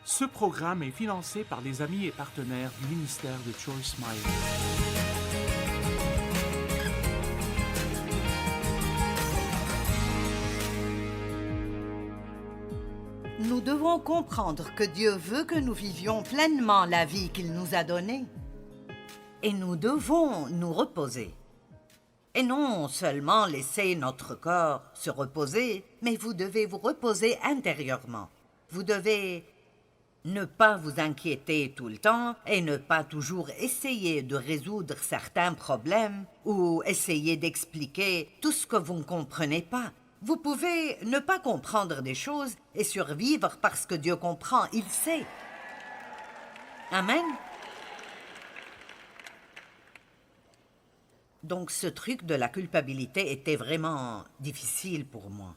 Ce programme est financé par les amis et partenaires du ministère de Joyce Meyer. Nous devons comprendre que Dieu veut que nous vivions pleinement la vie qu'il nous a donnée. Et nous devons nous reposer. Et non seulement laisser notre corps se reposer, mais vous devez vous reposer intérieurement. Vous devez ne pas vous inquiéter tout le temps et ne pas toujours essayer de résoudre certains problèmes ou essayer d'expliquer tout ce que vous ne comprenez pas. Vous pouvez ne pas comprendre des choses et survivre parce que Dieu comprend, il sait. Amen. Donc ce truc de la culpabilité était vraiment difficile pour moi.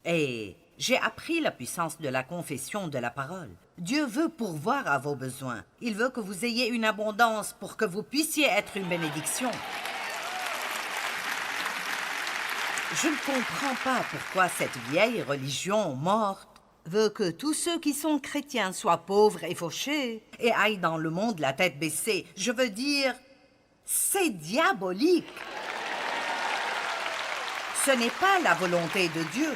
Et j'ai appris la puissance de la confession de la parole. Dieu veut pourvoir à vos besoins. Il veut que vous ayez une abondance pour que vous puissiez être une bénédiction. Je ne comprends pas pourquoi cette vieille religion morte veut que tous ceux qui sont chrétiens soient pauvres et fauchés et aillent dans le monde la tête baissée. Je veux dire, c'est diabolique. Ce n'est pas la volonté de Dieu.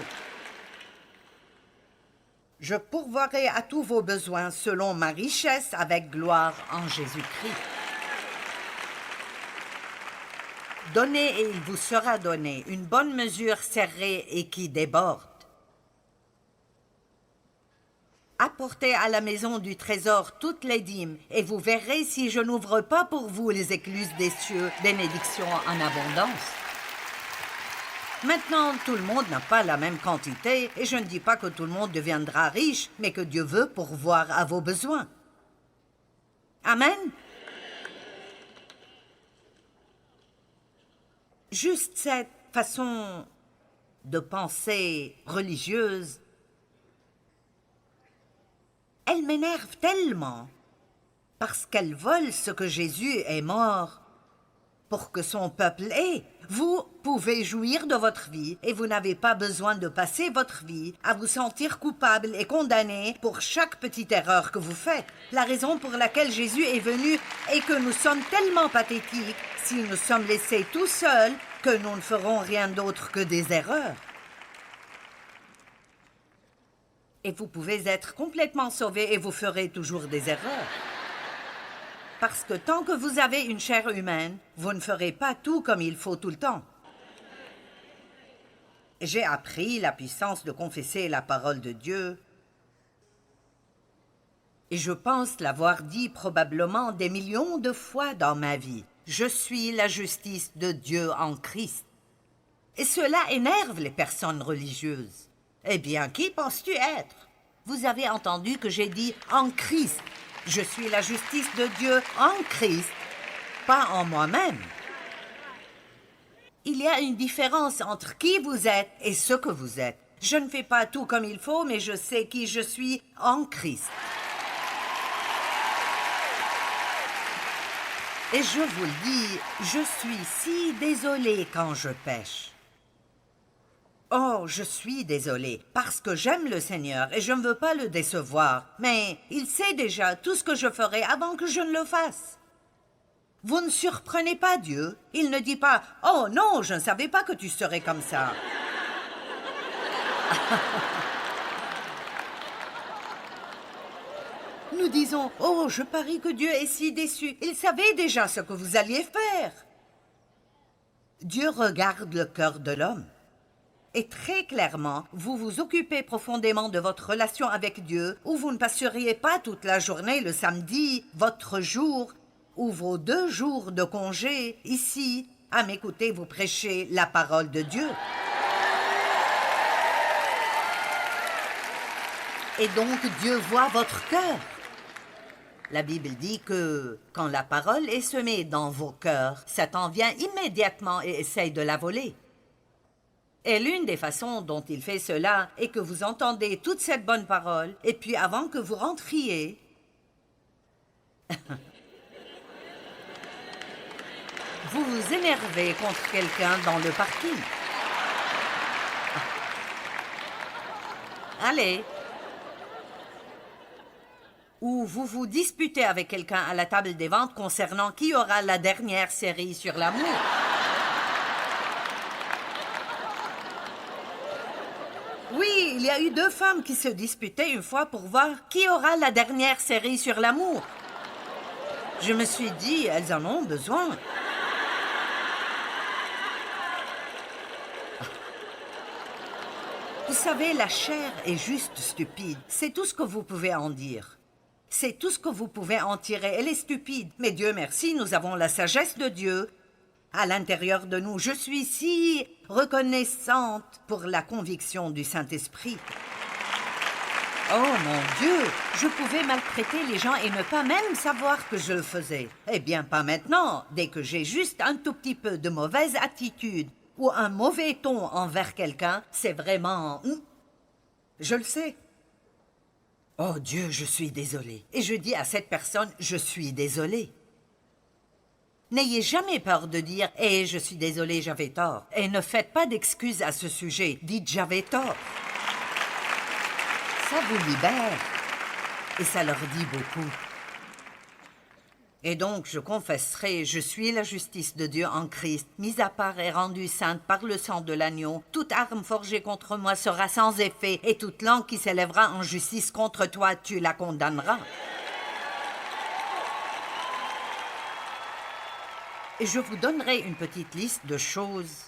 Je pourvoirai à tous vos besoins selon ma richesse avec gloire en Jésus-Christ. Donnez et il vous sera donné, une bonne mesure serrée et qui déborde. Apportez à la maison du trésor toutes les dîmes, et vous verrez si je n'ouvre pas pour vous les écluses des cieux, bénédictions en abondance. Maintenant, tout le monde n'a pas la même quantité, et je ne dis pas que tout le monde deviendra riche, mais que Dieu veut pourvoir à vos besoins. Amen. Juste cette façon de penser religieuse, elle m'énerve tellement parce qu'elle vole ce que Jésus est mort pour que son peuple ait. Vous pouvez jouir de votre vie et vous n'avez pas besoin de passer votre vie à vous sentir coupable et condamné pour chaque petite erreur que vous faites. La raison pour laquelle Jésus est venu est que nous sommes tellement pathétiques si nous sommes laissés tout seuls que nous ne ferons rien d'autre que des erreurs. Et vous pouvez être complètement sauvé et vous ferez toujours des erreurs. Parce que tant que vous avez une chair humaine, vous ne ferez pas tout comme il faut tout le temps. J'ai appris la puissance de confesser la parole de Dieu. Et je pense l'avoir dit probablement des millions de fois dans ma vie. Je suis la justice de Dieu en Christ. Et cela énerve les personnes religieuses. Eh bien, qui penses-tu être? Vous avez entendu que j'ai dit « en Christ ». Je suis la justice de Dieu en Christ, pas en moi-même. Il y a une différence entre qui vous êtes et ce que vous êtes. Je ne fais pas tout comme il faut, mais je sais qui je suis en Christ. Et je vous le dis, je suis si désolée quand je pêche. Oh, je suis désolée, parce que j'aime le Seigneur et je ne veux pas le décevoir. Mais il sait déjà tout ce que je ferai avant que je ne le fasse. Vous ne surprenez pas Dieu. Il ne dit pas « Oh non, je ne savais pas que tu serais comme ça. » Nous disons « Oh, je parie que Dieu est si déçu. Il savait déjà ce que vous alliez faire. » Dieu regarde le cœur de l'homme. Et très clairement, vous vous occupez profondément de votre relation avec Dieu, ou vous ne passeriez pas toute la journée le samedi, votre jour, ou vos 2 jours de congé, ici, à m'écouter vous prêcher la parole de Dieu. Et donc, Dieu voit votre cœur. La Bible dit que quand la parole est semée dans vos cœurs, Satan vient immédiatement et essaye de la voler. Et l'une des façons dont il fait cela est que vous entendez toute cette bonne parole, et puis avant que vous rentriez, vous vous énervez contre quelqu'un dans le parking. Allez. Ou vous vous disputez avec quelqu'un à la table des ventes concernant qui aura la dernière série sur l'amour. Oui, il y a eu 2 femmes qui se disputaient une fois pour voir qui aura la dernière série sur l'amour. Je me suis dit, elles en ont besoin. Vous savez, la chair est juste stupide. C'est tout ce que vous pouvez en dire. C'est tout ce que vous pouvez en tirer. Elle est stupide. Mais Dieu merci, nous avons la sagesse de Dieu à l'intérieur de nous. Je suis si reconnaissante pour la conviction du Saint-Esprit. Oh mon Dieu, je pouvais maltraiter les gens et ne pas même savoir que je le faisais. Eh bien, pas maintenant. Dès que j'ai juste un tout petit peu de mauvaise attitude ou un mauvais ton envers quelqu'un, c'est vraiment... Je le sais. Oh Dieu, je suis désolée. Et je dis à cette personne, je suis désolée. N'ayez jamais peur de dire « Eh, je suis désolée, j'avais tort ». Et ne faites pas d'excuses à ce sujet. Dites « j'avais tort ». Ça vous libère. Et ça leur dit beaucoup. Et donc, je confesserai, je suis la justice de Dieu en Christ, mise à part et rendue sainte par le sang de l'agneau. Toute arme forgée contre moi sera sans effet, et toute langue qui s'élèvera en justice contre toi, tu la condamneras. Et je vous donnerai une petite liste de choses.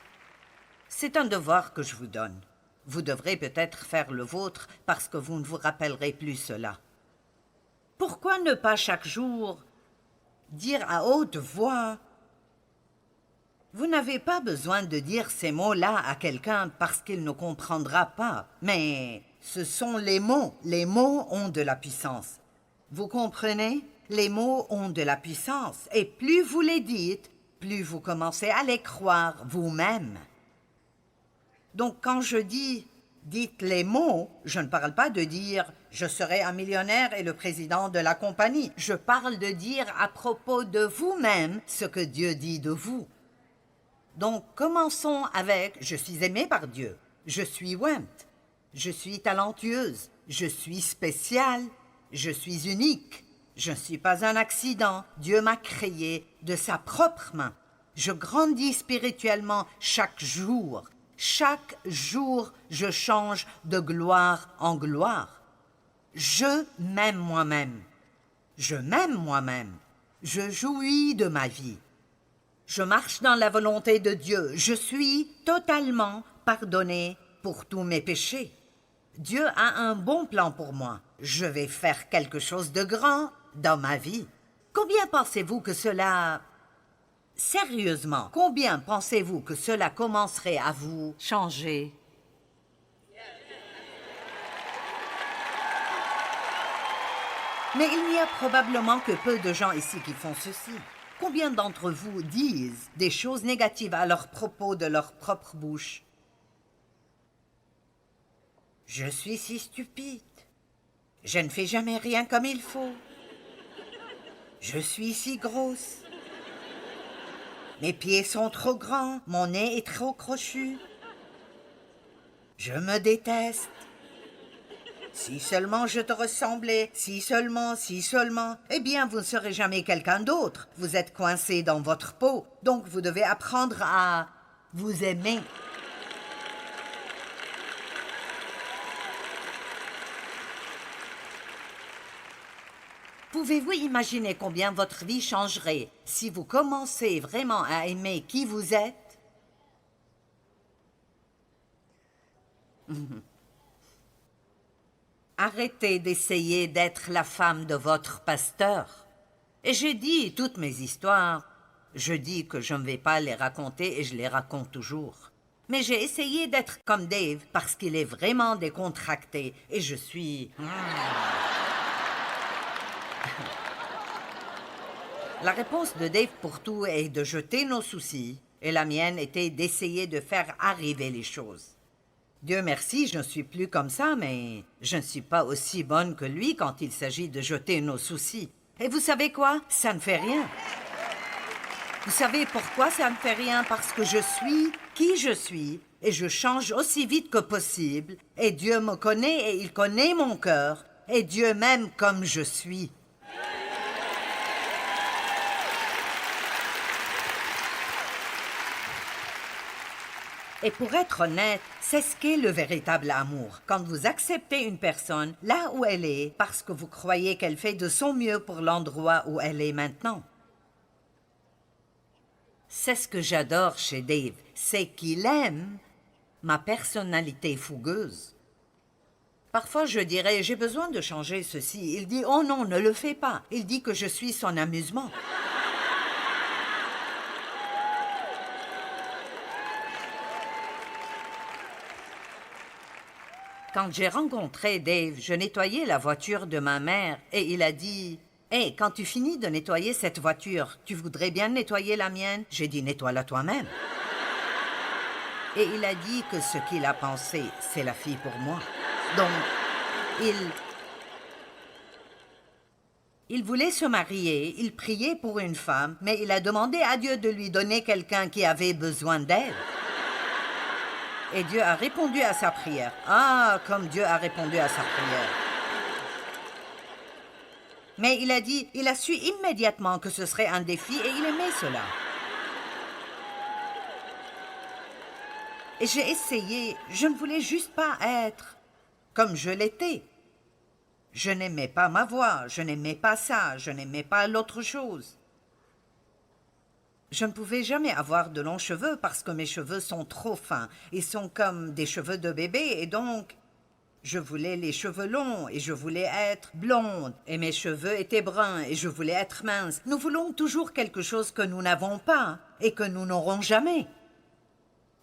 C'est un devoir que je vous donne. Vous devrez peut-être faire le vôtre parce que vous ne vous rappellerez plus cela. Pourquoi ne pas chaque jour dire à haute voix? Vous n'avez pas besoin de dire ces mots-là à quelqu'un parce qu'il ne comprendra pas. Mais ce sont les mots. Les mots ont de la puissance. Vous comprenez? Les mots ont de la puissance. Et plus vous les dites, plus vous commencez à les croire vous-même. Donc quand je dis « dites les mots », je ne parle pas de dire « je serai un millionnaire et le président de la compagnie ». Je parle de dire à propos de vous-même ce que Dieu dit de vous. Donc commençons avec « je suis aimée par Dieu »,« je suis Went »,« je suis talentueuse »,« je suis spéciale »,« je suis unique ». Je ne suis pas un accident. Dieu m'a créé de sa propre main. Je grandis spirituellement chaque jour. Chaque jour, je change de gloire en gloire. Je m'aime moi-même. Je m'aime moi-même. Je jouis de ma vie. Je marche dans la volonté de Dieu. Je suis totalement pardonné pour tous mes péchés. Dieu a un bon plan pour moi. Je vais faire quelque chose de grand dans ma vie. Combien pensez-vous que cela... Sérieusement, combien pensez-vous que cela commencerait à vous changer? Mais il n'y a probablement que peu de gens ici qui font ceci. Combien d'entre vous disent des choses négatives à leur propos de leur propre bouche? Je suis si stupide. Je ne fais jamais rien comme il faut. Je suis si grosse. Mes pieds sont trop grands, mon nez est trop crochu. Je me déteste. Si seulement je te ressemblais, si seulement, eh bien vous ne serez jamais quelqu'un d'autre. Vous êtes coincé dans votre peau, donc vous devez apprendre à vous aimer. Pouvez-vous imaginer combien votre vie changerait si vous commencez vraiment à aimer qui vous êtes? Arrêtez d'essayer d'être la femme de votre pasteur. Et j'ai dit toutes mes histoires. Je dis que je ne vais pas les raconter et je les raconte toujours. Mais j'ai essayé d'être comme Dave parce qu'il est vraiment décontracté et je suis... La réponse de Dave pour tout est de jeter nos soucis, et la mienne était d'essayer de faire arriver les choses. Dieu merci, je ne suis plus comme ça, mais je ne suis pas aussi bonne que lui quand il s'agit de jeter nos soucis. Et vous savez quoi? Ça ne fait rien. Vous savez pourquoi ça ne fait rien? Parce que je suis qui je suis, et je change aussi vite que possible, et Dieu me connaît et il connaît mon cœur, et Dieu m'aime comme je suis. Et pour être honnête, c'est ce qu'est le véritable amour. Quand vous acceptez une personne là où elle est, parce que vous croyez qu'elle fait de son mieux pour l'endroit où elle est maintenant. C'est ce que j'adore chez Dave, c'est qu'il aime ma personnalité fougueuse. Parfois je dirais, j'ai besoin de changer ceci. Il dit, oh non, ne le fais pas. Il dit que je suis son amusement. Quand j'ai rencontré Dave, je nettoyais la voiture de ma mère et il a dit « Hey, quand tu finis de nettoyer cette voiture, tu voudrais bien nettoyer la mienne ?» J'ai dit « Nettoie-la toi-même. » Et il a dit que ce qu'il a pensé, c'est la fille pour moi. Donc, il voulait se marier, il priait pour une femme, mais il a demandé à Dieu de lui donner quelqu'un qui avait besoin d'elle. Et Dieu a répondu à sa prière. Ah, comme Dieu a répondu à sa prière. Mais il a dit, il a su immédiatement que ce serait un défi et il aimait cela. Et j'ai essayé, je ne voulais juste pas être comme je l'étais. Je n'aimais pas ma voix, je n'aimais pas ça, je n'aimais pas l'autre chose. Je ne pouvais jamais avoir de longs cheveux parce que mes cheveux sont trop fins. Ils sont comme des cheveux de bébé et donc je voulais les cheveux longs et je voulais être blonde. Et mes cheveux étaient bruns et je voulais être mince. Nous voulons toujours quelque chose que nous n'avons pas et que nous n'aurons jamais.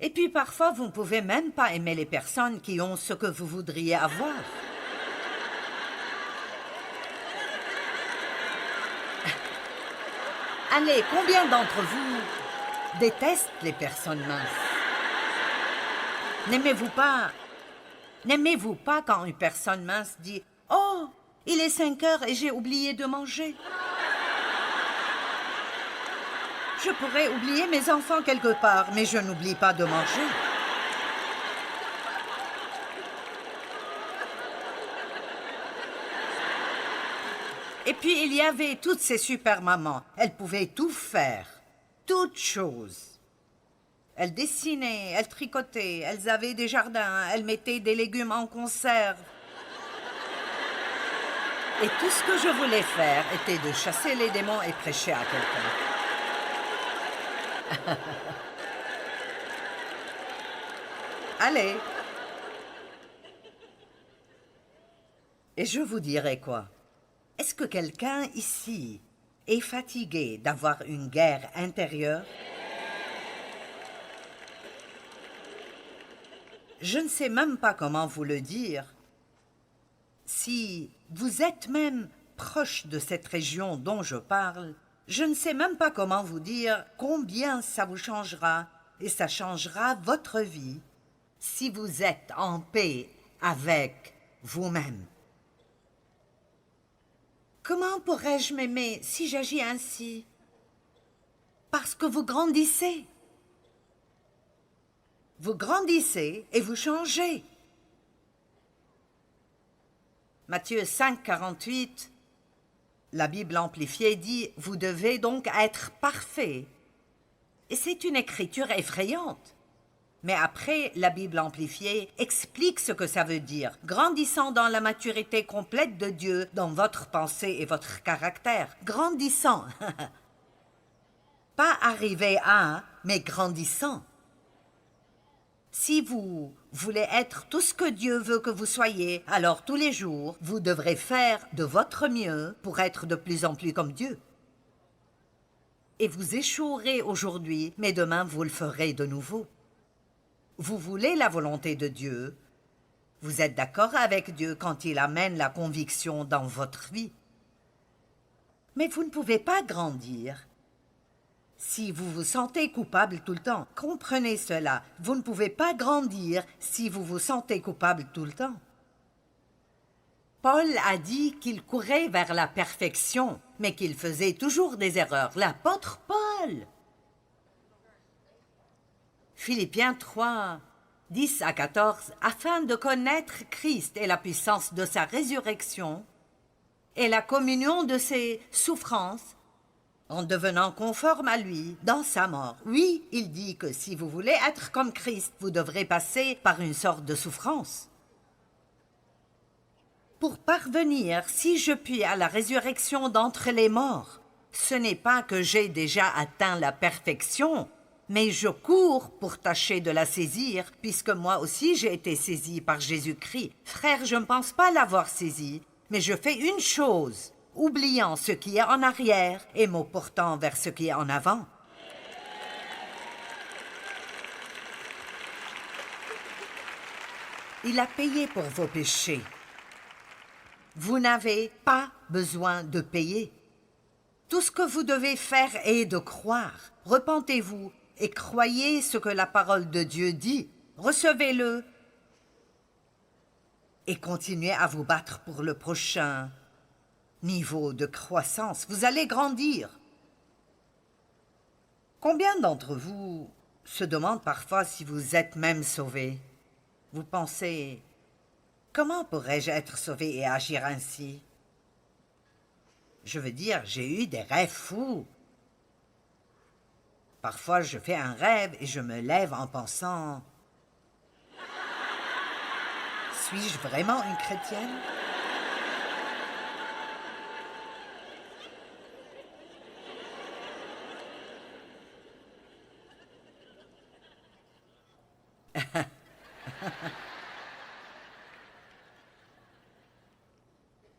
Et puis parfois, vous ne pouvez même pas aimer les personnes qui ont ce que vous voudriez avoir. Allez, combien d'entre vous détestent les personnes minces? N'aimez-vous pas quand une personne mince dit « Oh, il est 5 heures et j'ai oublié de manger. » Je pourrais oublier mes enfants quelque part, mais je n'oublie pas de manger. Et puis, il y avait toutes ces super mamans. Elles pouvaient tout faire, toutes choses. Elles dessinaient, elles tricotaient, elles avaient des jardins, elles mettaient des légumes en conserve. Et tout ce que je voulais faire était de chasser les démons et prêcher à quelqu'un. Allez. Et je vous dirai quoi? Est-ce que quelqu'un ici est fatigué d'avoir une guerre intérieure? Je ne sais même pas comment vous le dire. Si vous êtes même proche de cette région dont je parle, je ne sais même pas comment vous dire combien ça vous changera et ça changera votre vie si vous êtes en paix avec vous-même. Comment pourrais-je m'aimer si j'agis ainsi? Parce que vous grandissez. Vous grandissez et vous changez. Matthieu 5, 48, la Bible amplifiée dit « Vous devez donc être parfait ». Et c'est une écriture effrayante. Mais après, la Bible amplifiée explique ce que ça veut dire, grandissant dans la maturité complète de Dieu dans votre pensée et votre caractère. Grandissant. Pas arrivé à, mais grandissant. Si vous voulez être tout ce que Dieu veut que vous soyez, alors tous les jours, vous devrez faire de votre mieux pour être de plus en plus comme Dieu. Et vous échouerez aujourd'hui, mais demain vous le ferez de nouveau. Vous voulez la volonté de Dieu. Vous êtes d'accord avec Dieu quand il amène la conviction dans votre vie. Mais vous ne pouvez pas grandir si vous vous sentez coupable tout le temps. Comprenez cela. Vous ne pouvez pas grandir si vous vous sentez coupable tout le temps. Paul a dit qu'il courait vers la perfection, mais qu'il faisait toujours des erreurs. L'apôtre Paul. Philippiens 3, 10 à 14, afin de connaître Christ et la puissance de sa résurrection et la communion de ses souffrances, en devenant conforme à lui dans sa mort. Oui, il dit que si vous voulez être comme Christ, vous devrez passer par une sorte de souffrance. Pour parvenir, si je puis, à la résurrection d'entre les morts, ce n'est pas que j'ai déjà atteint la perfection, mais je cours pour tâcher de la saisir, puisque moi aussi j'ai été saisi par Jésus-Christ. Frère, je ne pense pas l'avoir saisi, mais je fais une chose, oubliant ce qui est en arrière et me portant vers ce qui est en avant. Il a payé pour vos péchés. Vous n'avez pas besoin de payer. Tout ce que vous devez faire est de croire. Repentez-vous et croyez ce que la parole de Dieu dit. Recevez-le et continuez à vous battre pour le prochain niveau de croissance. Vous allez grandir. Combien d'entre vous se demandent parfois si vous êtes même sauvés? Vous pensez, comment pourrais-je être sauvé et agir ainsi? Je veux dire, j'ai eu des rêves fous. Parfois, je fais un rêve et je me lève en pensant, suis-je vraiment une chrétienne?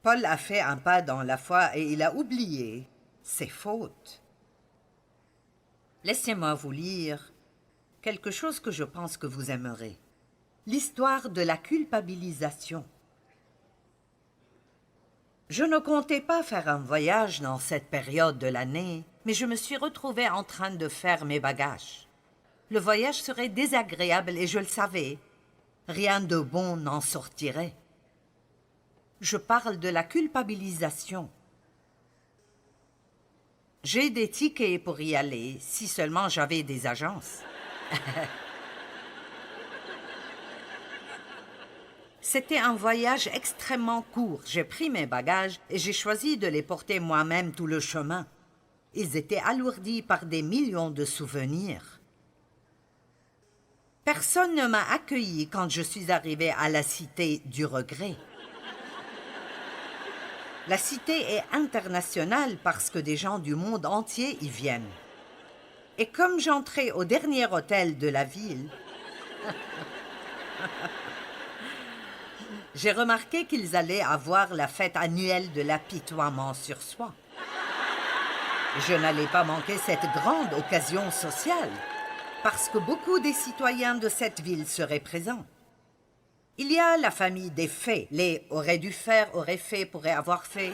Paul a fait un pas dans la foi et il a oublié ses fautes. Laissez-moi vous lire quelque chose que je pense que vous aimerez. L'histoire de la culpabilisation. Je ne comptais pas faire un voyage dans cette période de l'année, mais je me suis retrouvée en train de faire mes bagages. Le voyage serait désagréable et je le savais. Rien de bon n'en sortirait. Je parle de la culpabilisation. J'ai des tickets pour y aller, si seulement j'avais des agences. C'était un voyage extrêmement court. J'ai pris mes bagages et j'ai choisi de les porter moi-même tout le chemin. Ils étaient alourdis par des millions de souvenirs. Personne ne m'a accueilli quand je suis arrivée à la cité du regret. La cité est internationale parce que des gens du monde entier y viennent. Et comme j'entrais au dernier hôtel de la ville, j'ai remarqué qu'ils allaient avoir la fête annuelle de l'apitoiement sur soi. Je n'allais pas manquer cette grande occasion sociale, parce que beaucoup des citoyens de cette ville seraient présents. Il y a la famille des faits. Les auraient dû faire, auraient fait, pourraient avoir fait.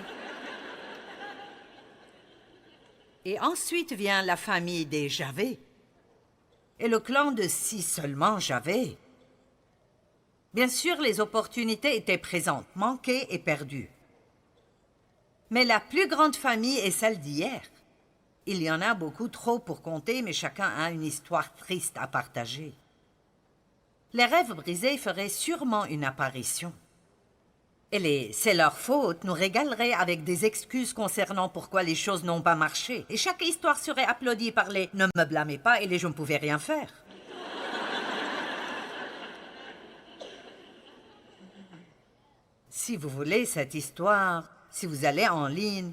Et ensuite vient la famille des j'avais. Et le clan de si seulement j'avais. Bien sûr, les opportunités étaient présentes, manquées et perdues. Mais la plus grande famille est celle d'hier. Il y en a beaucoup trop pour compter, mais chacun a une histoire triste à partager. Les rêves brisés feraient sûrement une apparition. Et c'est leur faute nous régalerait avec des excuses concernant pourquoi les choses n'ont pas marché. Et chaque histoire serait applaudie par les « ne me blâmez pas » et les « je ne pouvais rien faire ». Si vous voulez cette histoire, si vous allez en ligne,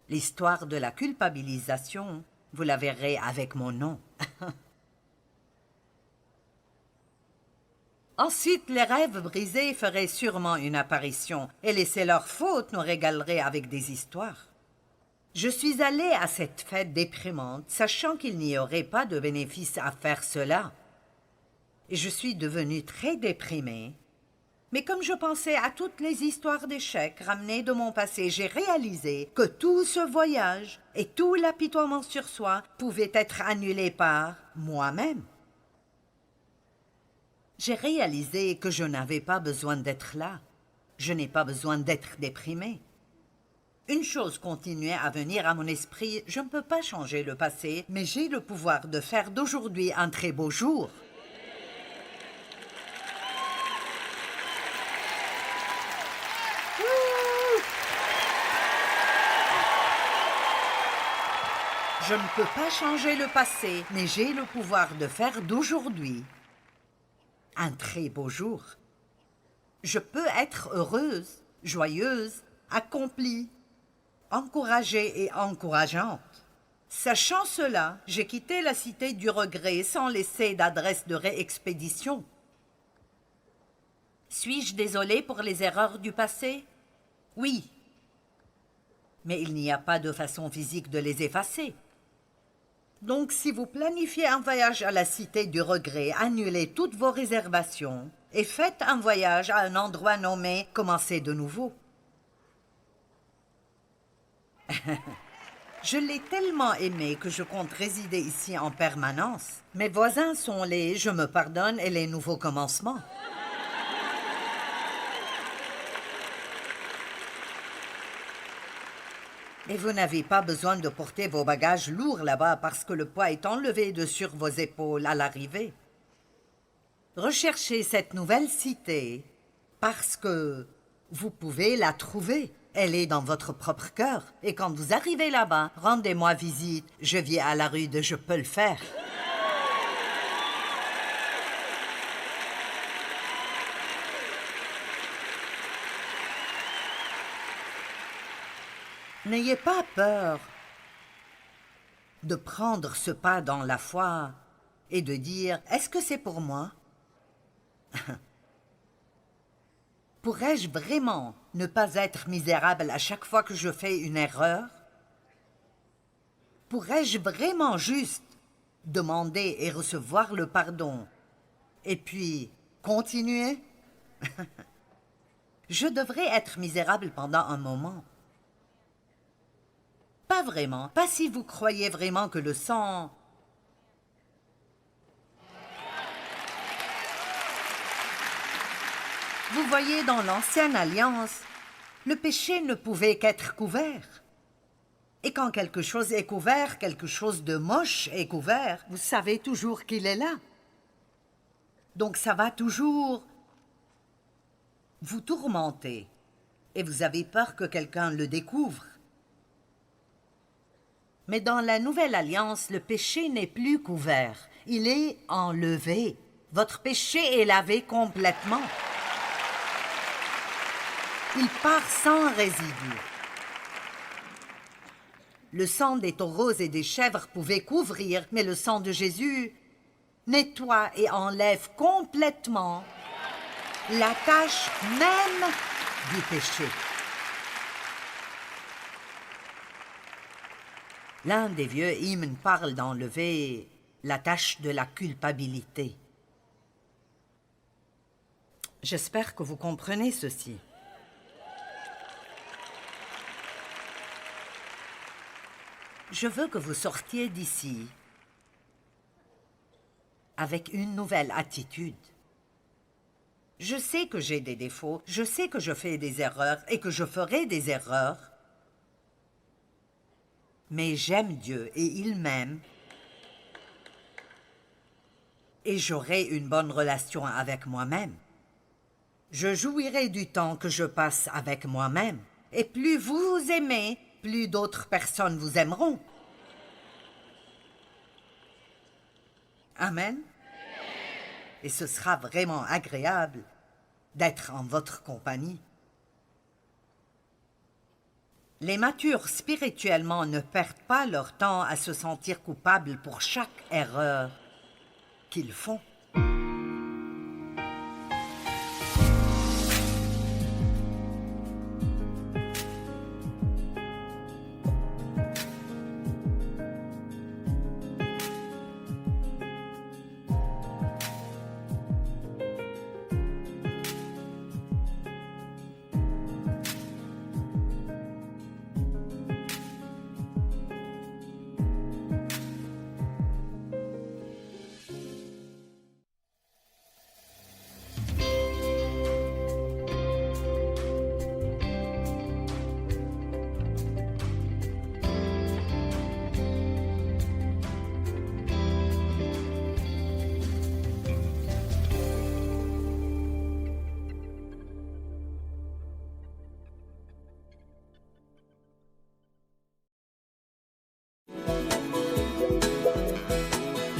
l'histoire de la culpabilisation, vous la verrez avec mon nom. Ensuite, les rêves brisés feraient sûrement une apparition, et laisser leur faute nous régalerait avec des histoires. Je suis allée à cette fête déprimante, sachant qu'il n'y aurait pas de bénéfice à faire cela. Et je suis devenue très déprimée. Mais comme je pensais à toutes les histoires d'échecs ramenées de mon passé, j'ai réalisé que tout ce voyage et tout l'apitoiement sur soi pouvaient être annulés par moi-même. J'ai réalisé que je n'avais pas besoin d'être là. Je n'ai pas besoin d'être déprimée. Une chose continuait à venir à mon esprit, je ne peux pas changer le passé, mais j'ai le pouvoir de faire d'aujourd'hui un très beau jour. Je ne peux pas changer le passé, mais j'ai le pouvoir de faire d'aujourd'hui un très beau jour. Je peux être heureuse, joyeuse, accomplie, encouragée et encourageante. Sachant cela, j'ai quitté la cité du regret sans laisser d'adresse de réexpédition. Suis-je désolée pour les erreurs du passé? Oui. Mais il n'y a pas de façon physique de les effacer. Donc, si vous planifiez un voyage à la cité du regret, annulez toutes vos réservations et faites un voyage à un endroit nommé « Commencez de nouveau ». Je l'ai tellement aimé que je compte résider ici en permanence. Mes voisins sont les « je me pardonne » et les nouveaux commencements. Et vous n'avez pas besoin de porter vos bagages lourds là-bas parce que le poids est enlevé de sur vos épaules à l'arrivée. Recherchez cette nouvelle cité parce que vous pouvez la trouver. Elle est dans votre propre cœur. Et quand vous arrivez là-bas, rendez-moi visite. Je vis à la rue de Je peux le faire. N'ayez pas peur de prendre ce pas dans la foi et de dire « Est-ce que c'est pour moi ?» Pourrais-je vraiment ne pas être misérable à chaque fois que je fais une erreur? Pourrais-je vraiment juste demander et recevoir le pardon et puis continuer? Je devrais être misérable pendant un moment. Pas vraiment, pas si vous croyez vraiment que le sang... Vous voyez, dans l'Ancienne Alliance, le péché ne pouvait qu'être couvert. Et quand quelque chose est couvert, quelque chose de moche est couvert, vous savez toujours qu'il est là. Donc ça va toujours vous tourmenter. Et vous avez peur que quelqu'un le découvre. Mais dans la Nouvelle Alliance, le péché n'est plus couvert. Il est enlevé. Votre péché est lavé complètement. Il part sans résidu. Le sang des taureaux et des chèvres pouvait couvrir, mais le sang de Jésus nettoie et enlève complètement la tache même du péché. L'un des vieux hymnes parle d'enlever la tache de la culpabilité. J'espère que vous comprenez ceci. Je veux que vous sortiez d'ici avec une nouvelle attitude. Je sais que j'ai des défauts, je sais que je fais des erreurs et que je ferai des erreurs. Mais j'aime Dieu et il m'aime. Et j'aurai une bonne relation avec moi-même. Je jouirai du temps que je passe avec moi-même. Et plus vous vous aimez, plus d'autres personnes vous aimeront. Amen. Et ce sera vraiment agréable d'être en votre compagnie. Les matures spirituellement ne perdent pas leur temps à se sentir coupables pour chaque erreur qu'ils font.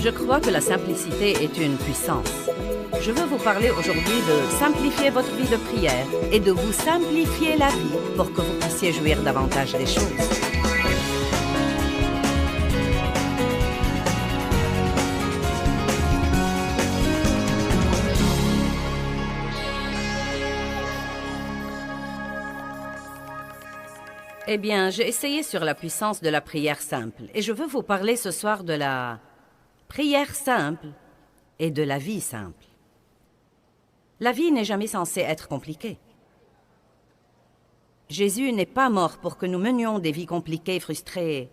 Je crois que la simplicité est une puissance. Je veux vous parler aujourd'hui de simplifier votre vie de prière et de vous simplifier la vie pour que vous puissiez jouir davantage des choses. Eh bien, j'ai essayé sur la puissance de la prière simple et je veux vous parler ce soir de la prière simple et de la vie simple. La vie n'est jamais censée être compliquée. Jésus n'est pas mort pour que nous menions des vies compliquées, frustrées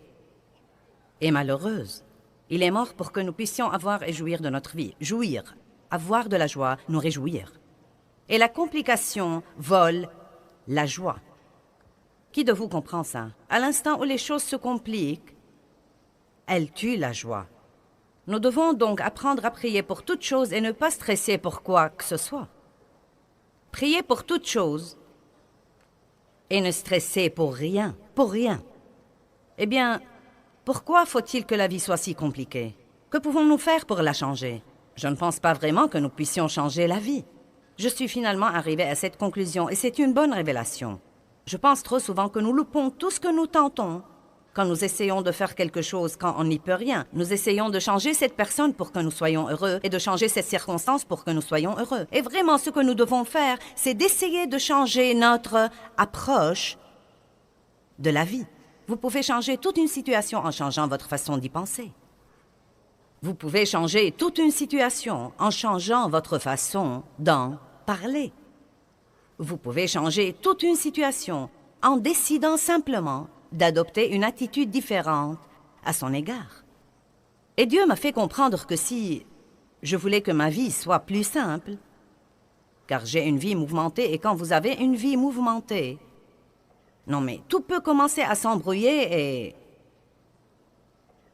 et malheureuses. Il est mort pour que nous puissions avoir et jouir de notre vie. Jouir, avoir de la joie, nous réjouir. Et la complication vole la joie. Qui de vous comprend ça? À l'instant où les choses se compliquent, elles tuent la joie. Nous devons donc apprendre à prier pour toutes choses et ne pas stresser pour quoi que ce soit. Prier pour toutes choses et ne stresser pour rien, pour rien. Eh bien, pourquoi faut-il que la vie soit si compliquée? Que pouvons-nous faire pour la changer? Je ne pense pas vraiment que nous puissions changer la vie. Je suis finalement arrivé à cette conclusion et c'est une bonne révélation. Je pense trop souvent que nous loupons tout ce que nous tentons. Quand nous essayons de faire quelque chose quand on n'y peut rien, nous essayons de changer cette personne pour que nous soyons heureux et de changer cette circonstance pour que nous soyons heureux. Et vraiment, ce que nous devons faire, c'est d'essayer de changer notre approche de la vie. Vous pouvez changer toute une situation en changeant votre façon d'y penser. Vous pouvez changer toute une situation en changeant votre façon d'en parler. Vous pouvez changer toute une situation en décidant simplement d'adopter une attitude différente à son égard. Et Dieu m'a fait comprendre que si je voulais que ma vie soit plus simple, car j'ai une vie mouvementée, et quand vous avez une vie mouvementée, non mais tout peut commencer à s'embrouiller et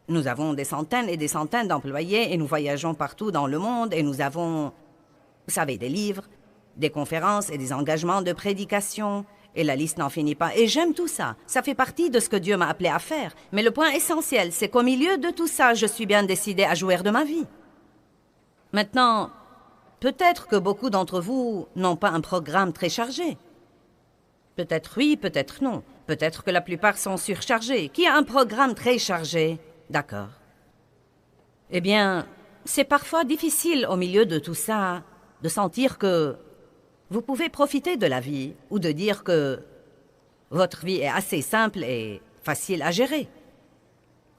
nous avons des centaines et des centaines d'employés et nous voyageons partout dans le monde et nous avons, vous savez, des livres, des conférences et des engagements de prédication, et la liste n'en finit pas. Et j'aime tout ça. Ça fait partie de ce que Dieu m'a appelé à faire. Mais le point essentiel, c'est qu'au milieu de tout ça, je suis bien décidée à jouir de ma vie. Maintenant, peut-être que beaucoup d'entre vous n'ont pas un programme très chargé. Peut-être oui, peut-être non. Peut-être que la plupart sont surchargés. Qui a un programme très chargé? D'accord. Eh bien, c'est parfois difficile au milieu de tout ça de sentir que vous pouvez profiter de la vie ou de dire que votre vie est assez simple et facile à gérer.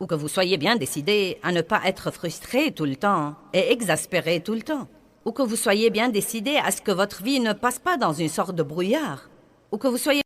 Ou que vous soyez bien décidé à ne pas être frustré tout le temps et exaspéré tout le temps. Ou que vous soyez bien décidé à ce que votre vie ne passe pas dans une sorte de brouillard. Ou que vous soyez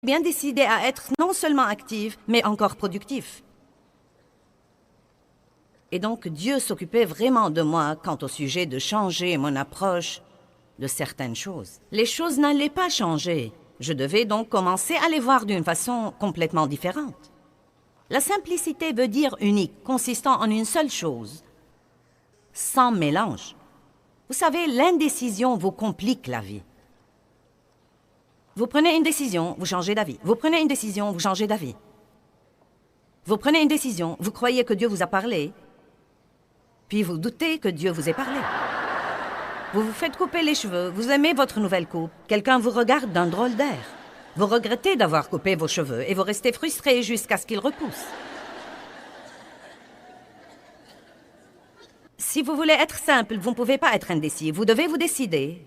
bien décidé à être non seulement actif, mais encore productif. Et donc Dieu s'occupait vraiment de moi quant au sujet de changer mon approche de certaines choses. Les choses n'allaient pas changer. Je devais donc commencer à les voir d'une façon complètement différente. La simplicité veut dire unique, consistant en une seule chose, sans mélange. Vous savez, l'indécision vous complique la vie. Vous prenez une décision, vous changez d'avis. Vous prenez une décision, vous changez d'avis. Vous prenez une décision, vous croyez que Dieu vous a parlé, puis vous doutez que Dieu vous ait parlé. Vous vous faites couper les cheveux, vous aimez votre nouvelle coupe, quelqu'un vous regarde d'un drôle d'air. Vous regrettez d'avoir coupé vos cheveux et vous restez frustré jusqu'à ce qu'ils repoussent. Si vous voulez être simple, vous ne pouvez pas être indécis. Vous devez vous décider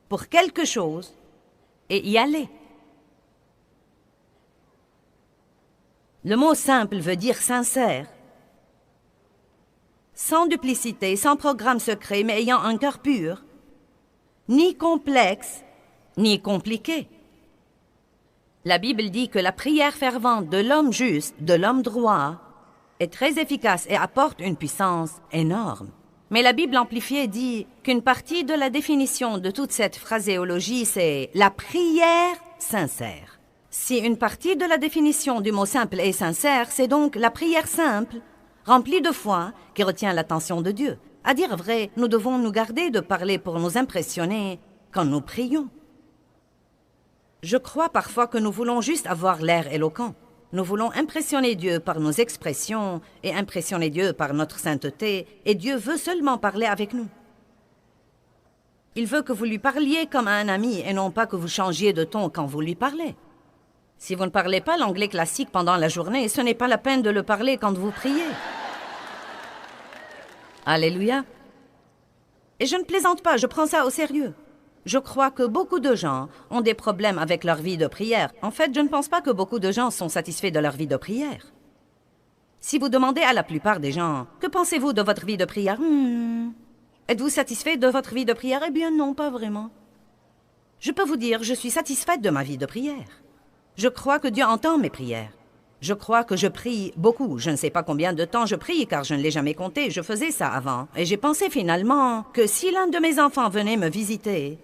pour quelque chose et y aller. Le mot simple veut dire sincère. Sans duplicité, sans programme secret, mais ayant un cœur pur, ni complexe, ni compliqué. La Bible dit que la prière fervente de l'homme juste, de l'homme droit, est très efficace et apporte une puissance énorme. Mais la Bible amplifiée dit qu'une partie de la définition de toute cette phraséologie, c'est la prière sincère. Si une partie de la définition du mot simple est sincère, c'est donc la prière simple, remplie de foi, qui retient l'attention de Dieu. À dire vrai, nous devons nous garder de parler pour nous impressionner quand nous prions. Je crois parfois que nous voulons juste avoir l'air éloquent. Nous voulons impressionner Dieu par nos expressions et impressionner Dieu par notre sainteté, et Dieu veut seulement parler avec nous. Il veut que vous lui parliez comme à un ami et non pas que vous changiez de ton quand vous lui parlez. Si vous ne parlez pas l'anglais classique pendant la journée, ce n'est pas la peine de le parler quand vous priez. Alléluia. Et je ne plaisante pas, je prends ça au sérieux. Je crois que beaucoup de gens ont des problèmes avec leur vie de prière. En fait, je ne pense pas que beaucoup de gens sont satisfaits de leur vie de prière. Si vous demandez à la plupart des gens, que pensez-vous de votre vie de prière? Êtes-vous satisfait de votre vie de prière? Eh bien non, pas vraiment. Je peux vous dire, je suis satisfaite de ma vie de prière. Je crois que Dieu entend mes prières. Je crois que je prie beaucoup. Je ne sais pas combien de temps je prie, car je ne l'ai jamais compté. Je faisais ça avant. Et j'ai pensé finalement que si l'un de mes enfants venait me visiter...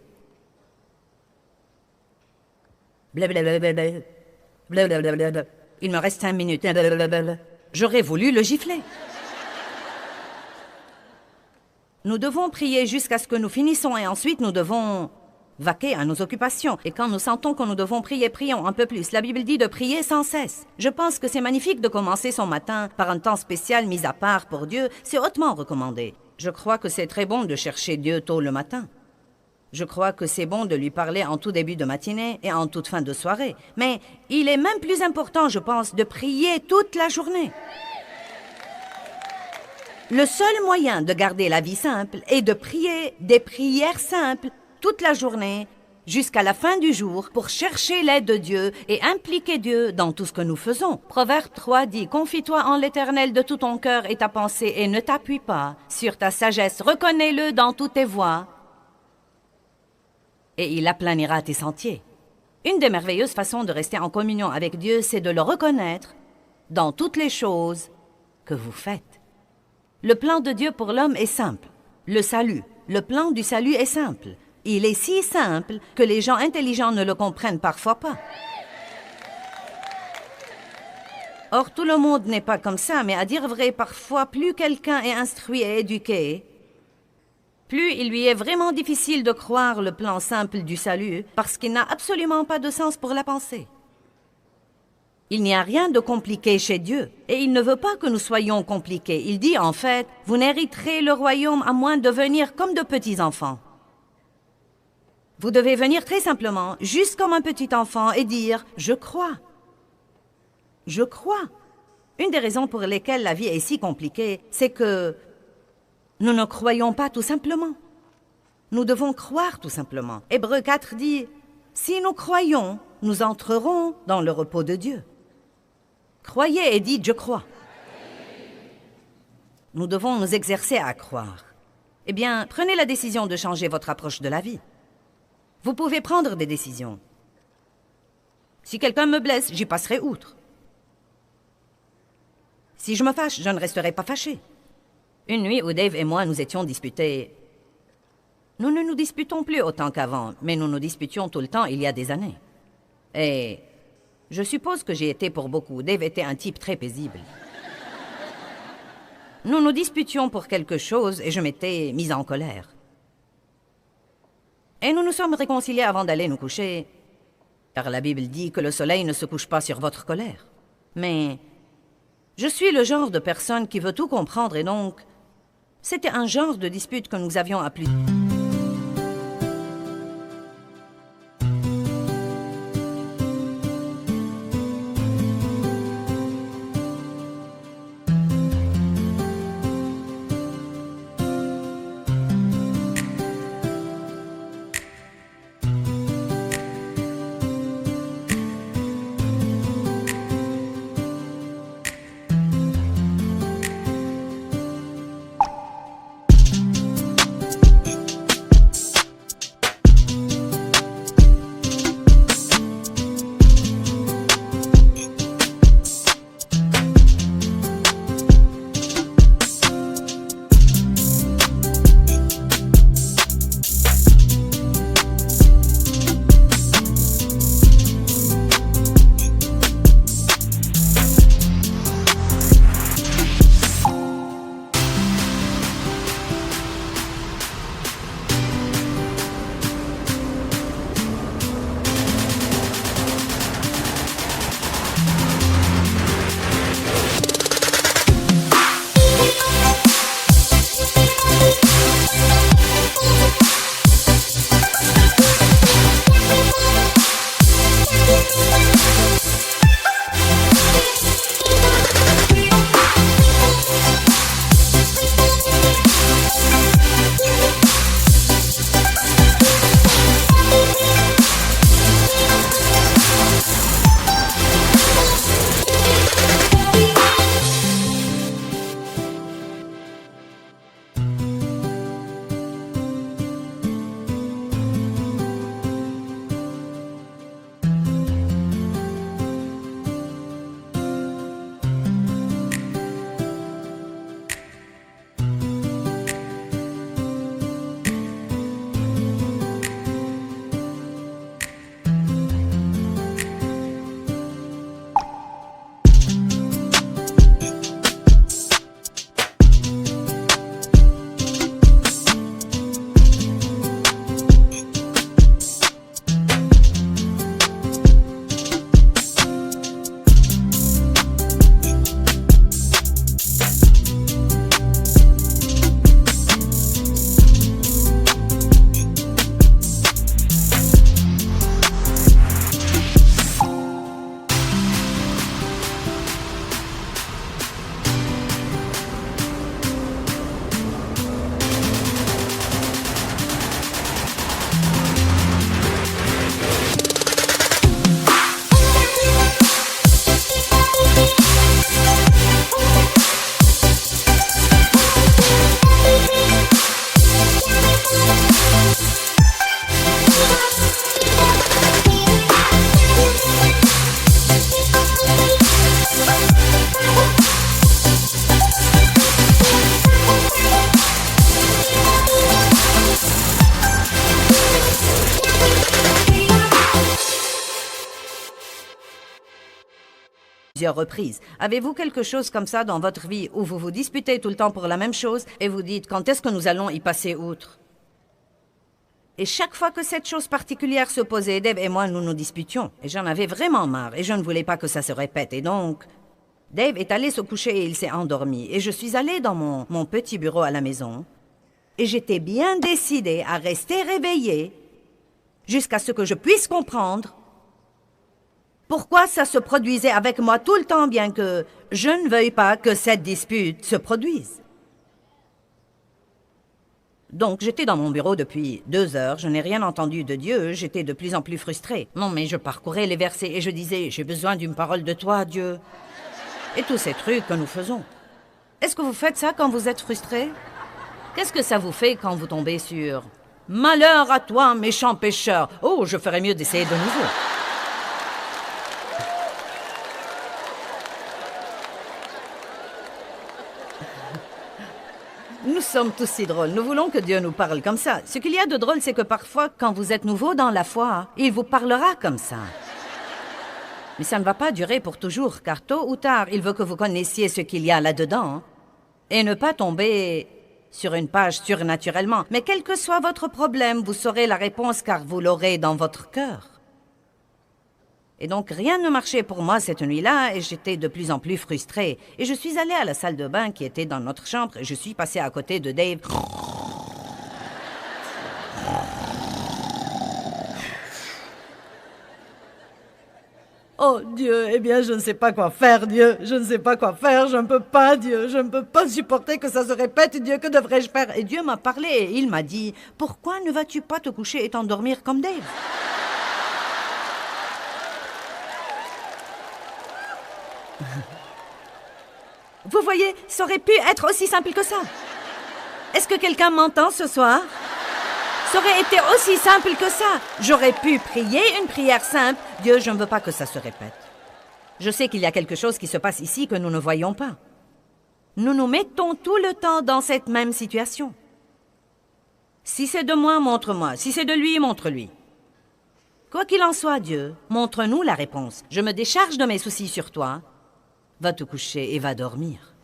Blablabla. Blablabla. Il me reste 5 minutes. Blablabla. J'aurais voulu le gifler. Nous devons prier jusqu'à ce que nous finissons et ensuite nous devons vaquer à nos occupations. Et quand nous sentons que nous devons prier, prions un peu plus. La Bible dit de prier sans cesse. Je pense que c'est magnifique de commencer son matin par un temps spécial mis à part pour Dieu. C'est hautement recommandé. Je crois que c'est très bon de chercher Dieu tôt le matin. Je crois que c'est bon de lui parler en tout début de matinée et en toute fin de soirée. Mais il est même plus important, je pense, de prier toute la journée. Le seul moyen de garder la vie simple est de prier des prières simples toute la journée jusqu'à la fin du jour pour chercher l'aide de Dieu et impliquer Dieu dans tout ce que nous faisons. Proverbe 3 dit « Confie-toi en l'Éternel de tout ton cœur et ta pensée et ne t'appuie pas sur ta sagesse. Reconnais-le dans toutes tes voies et il aplanira tes sentiers. » Une des merveilleuses façons de rester en communion avec Dieu, c'est de le reconnaître dans toutes les choses que vous faites. Le plan de Dieu pour l'homme est simple. Le salut. Le plan du salut est simple. Il est si simple que les gens intelligents ne le comprennent parfois pas. Or, tout le monde n'est pas comme ça, mais à dire vrai, parfois, plus quelqu'un est instruit et éduqué, plus il lui est vraiment difficile de croire le plan simple du salut, parce qu'il n'a absolument pas de sens pour la pensée. Il n'y a rien de compliqué chez Dieu, et il ne veut pas que nous soyons compliqués. Il dit en fait, vous n'hériterez le royaume à moins de venir comme de petits enfants. Vous devez venir très simplement, juste comme un petit enfant, et dire « Je crois. Je crois. » Une des raisons pour lesquelles la vie est si compliquée, c'est que nous ne croyons pas tout simplement. Nous devons croire tout simplement. Hébreux 4 dit « Si nous croyons, nous entrerons dans le repos de Dieu. » Croyez et dites « Je crois. » Nous devons nous exercer à croire. Eh bien, prenez la décision de changer votre approche de la vie. Vous pouvez prendre des décisions. Si quelqu'un me blesse, j'y passerai outre. Si je me fâche, je ne resterai pas fâché. Une nuit où Dave et moi nous étions disputés... Nous ne nous disputons plus autant qu'avant, mais nous nous disputions tout le temps il y a des années. Et je suppose que j'ai été pour beaucoup. Dave était un type très paisible. Nous nous disputions pour quelque chose et je m'étais mise en colère. Et nous nous sommes réconciliés avant d'aller nous coucher, car la Bible dit que le soleil ne se couche pas sur votre colère. Mais je suis le genre de personne qui veut tout comprendre et donc, c'était un genre de dispute que nous avions appelé... Plusieurs reprises. Avez-vous quelque chose comme ça dans votre vie où vous vous disputez tout le temps pour la même chose et vous dites quand est-ce que nous allons y passer outre? Et chaque fois que cette chose particulière se posait, Dave et moi, nous nous disputions. Et j'en avais vraiment marre et je ne voulais pas que ça se répète. Et donc, Dave est allé se coucher et il s'est endormi. Et je suis allée dans mon petit bureau à la maison. Et j'étais bien décidée à rester réveillée jusqu'à ce que je puisse comprendre pourquoi ça se produisait avec moi tout le temps, bien que je ne veuille pas que cette dispute se produise. Donc, j'étais dans mon bureau depuis 2 heures, je n'ai rien entendu de Dieu, j'étais de plus en plus frustrée. Non, mais je parcourais les versets et je disais, j'ai besoin d'une parole de toi, Dieu. Et tous ces trucs que nous faisons. Est-ce que vous faites ça quand vous êtes frustré? Qu'est-ce que ça vous fait quand vous tombez sur « Malheur à toi, méchant pécheur! Oh, je ferais mieux d'essayer de nouveau. » sommes tous si drôles. Nous voulons que Dieu nous parle comme ça. Ce qu'il y a de drôle, c'est que parfois, quand vous êtes nouveau dans la foi, il vous parlera comme ça. Mais ça ne va pas durer pour toujours, car tôt ou tard, il veut que vous connaissiez ce qu'il y a là-dedans et ne pas tomber sur une page surnaturellement. Mais quel que soit votre problème, vous saurez la réponse car vous l'aurez dans votre cœur. Et donc, rien ne marchait pour moi cette nuit-là et j'étais de plus en plus frustrée. Et je suis allée à la salle de bain qui était dans notre chambre et je suis passée à côté de Dave. Oh Dieu, eh bien je ne sais pas quoi faire, Dieu. Je ne sais pas quoi faire, je ne peux pas, Dieu. Je ne peux pas supporter que ça se répète, Dieu. Que devrais-je faire? Et Dieu m'a parlé et il m'a dit, pourquoi ne vas-tu pas te coucher et t'endormir comme Dave? Vous voyez, ça aurait pu être aussi simple que ça. Est-ce que quelqu'un m'entend ce soir? Ça aurait été aussi simple que ça. J'aurais pu prier une prière simple. Dieu, je ne veux pas que ça se répète. Je sais qu'il y a quelque chose qui se passe ici que nous ne voyons pas. Nous nous mettons tout le temps dans cette même situation. Si c'est de moi, montre-moi. Si c'est de lui, montre-lui. Quoi qu'il en soit, Dieu, montre-nous la réponse. Je me décharge de mes soucis sur toi. Va te coucher et va dormir.